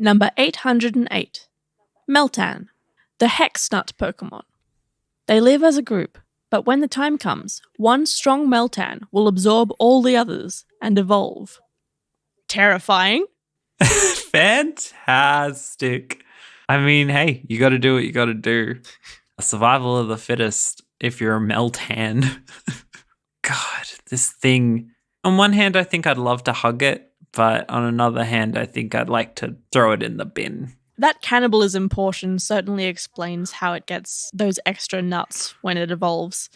Number 808. Meltan, the Hex Nut Pokémon. They live as a group, but when the time comes, one strong Meltan will absorb all the others and evolve. Terrifying. Fantastic. I mean, hey, you got to do what you got to do. Survival of the fittest if you're a Meltan. God, this thing. On one hand, I think I'd love to hug it, but on another hand, I think I'd like to throw it in the bin. That cannibalism portion certainly explains how it gets those extra nuts when it evolves.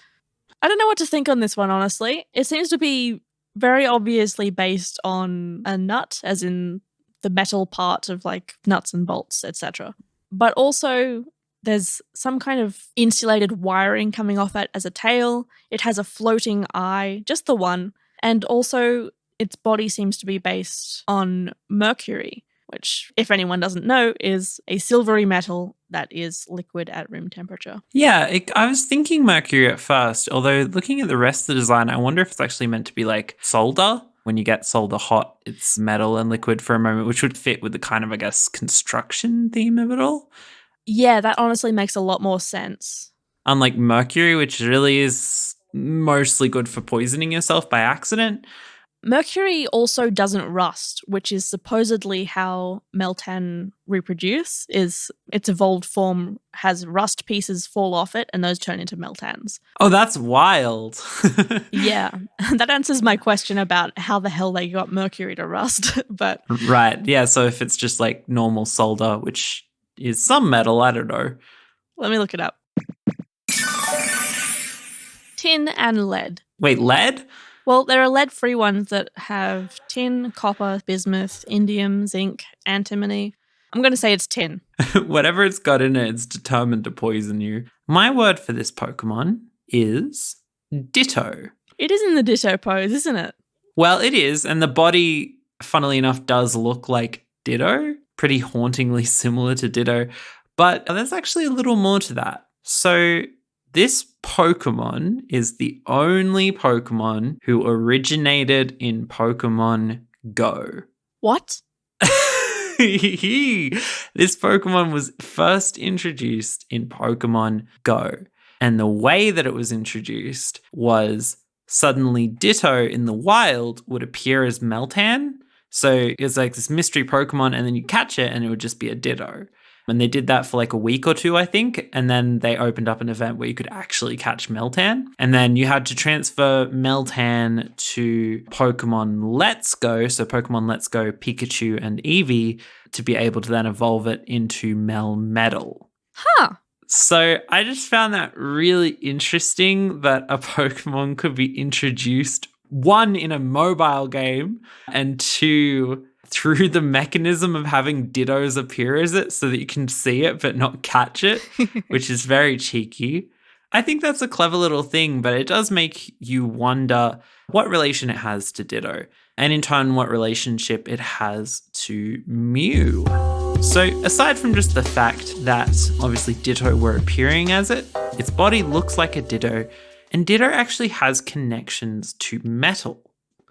I don't know what to think on this one, honestly. It seems to be very obviously based on a nut, as in the metal part of like nuts and bolts, etc. But also there's some kind of insulated wiring coming off it as a tail. It has a floating eye, just the one. And also its body seems to be based on mercury, which, if anyone doesn't know, is a silvery metal that is liquid at room temperature. Yeah, I was thinking mercury at first, although looking at the rest of the design, I wonder if it's actually meant to be like solder. When you get solder hot, it's metal and liquid for a moment, which would fit with the kind of, I guess, construction theme of it all. Yeah, that honestly makes a lot more sense. Unlike mercury, which really is mostly good for poisoning yourself by accident. Mercury also doesn't rust, which is supposedly how Meltan reproduce, is its evolved form has rust pieces fall off it and those turn into Meltans. Oh, that's wild. Yeah, that answers my question about how the hell they got mercury to rust. But right, yeah, so if it's just like normal solder, which is some metal, I don't know. Let me look it up. Tin and lead. Wait, lead? Well, there are lead-free ones that have tin, copper, bismuth, indium, zinc, antimony. I'm going to say it's tin. Whatever it's got in it, it's determined to poison you. My word for this Pokemon is Ditto. It is in the Ditto pose, isn't it? Well, it is, and the body, funnily enough, does look like Ditto, pretty hauntingly similar to Ditto, but there's actually a little more to that. So this Pokemon is the only Pokemon who originated in Pokemon Go. What? This Pokemon was first introduced in Pokemon Go. And the way that it was introduced was suddenly Ditto in the wild would appear as Meltan. So it's like this mystery Pokemon, and then you catch it and it would just be a Ditto. And they did that for like a week or two, I think. And then they opened up an event where you could actually catch Meltan. And then you had to transfer Meltan to Pokemon Let's Go. So Pokemon Let's Go, Pikachu and Eevee, to be able to then evolve it into Melmetal. Huh. So I just found that really interesting that a Pokemon could be introduced, one, in a mobile game, and two, through the mechanism of having Dittos appear as it so that you can see it but not catch it, which is very cheeky. I think that's a clever little thing, but it does make you wonder what relation it has to Ditto, and in turn what relationship it has to Mew. So aside from just the fact that obviously Ditto were appearing as it, its body looks like a Ditto, and Ditto actually has connections to metal.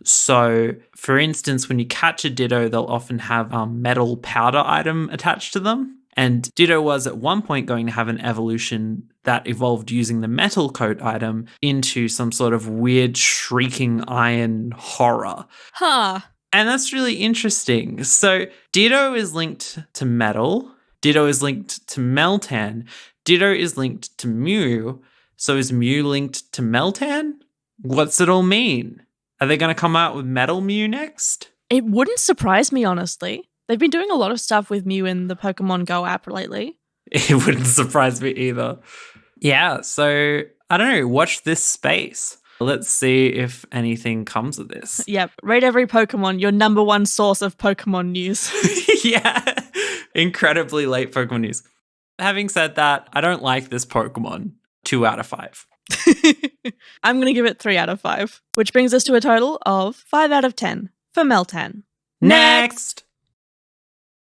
So, for instance, when you catch a Ditto, they'll often have a metal powder item attached to them. And Ditto was at one point going to have an evolution that evolved using the metal coat item into some sort of weird shrieking iron horror. Huh. And that's really interesting. So Ditto is linked to metal. Ditto is linked to Meltan. Ditto is linked to Mew. So is Mew linked to Meltan? What's it all mean? Are they going to come out with Metal Mew next? It wouldn't surprise me, honestly. They've been doing a lot of stuff with Mew in the Pokemon Go app lately. It wouldn't surprise me either. Yeah, so I don't know. Watch this space. Let's see if anything comes of this. Yep. Rate every Pokemon, your number one source of Pokemon news. Yeah. Incredibly late Pokemon news. Having said that, I don't like this Pokemon. 2 out of 5. I'm going to give it 3 out of 5, which brings us to a total of 5 out of 10 for Meltan. Next!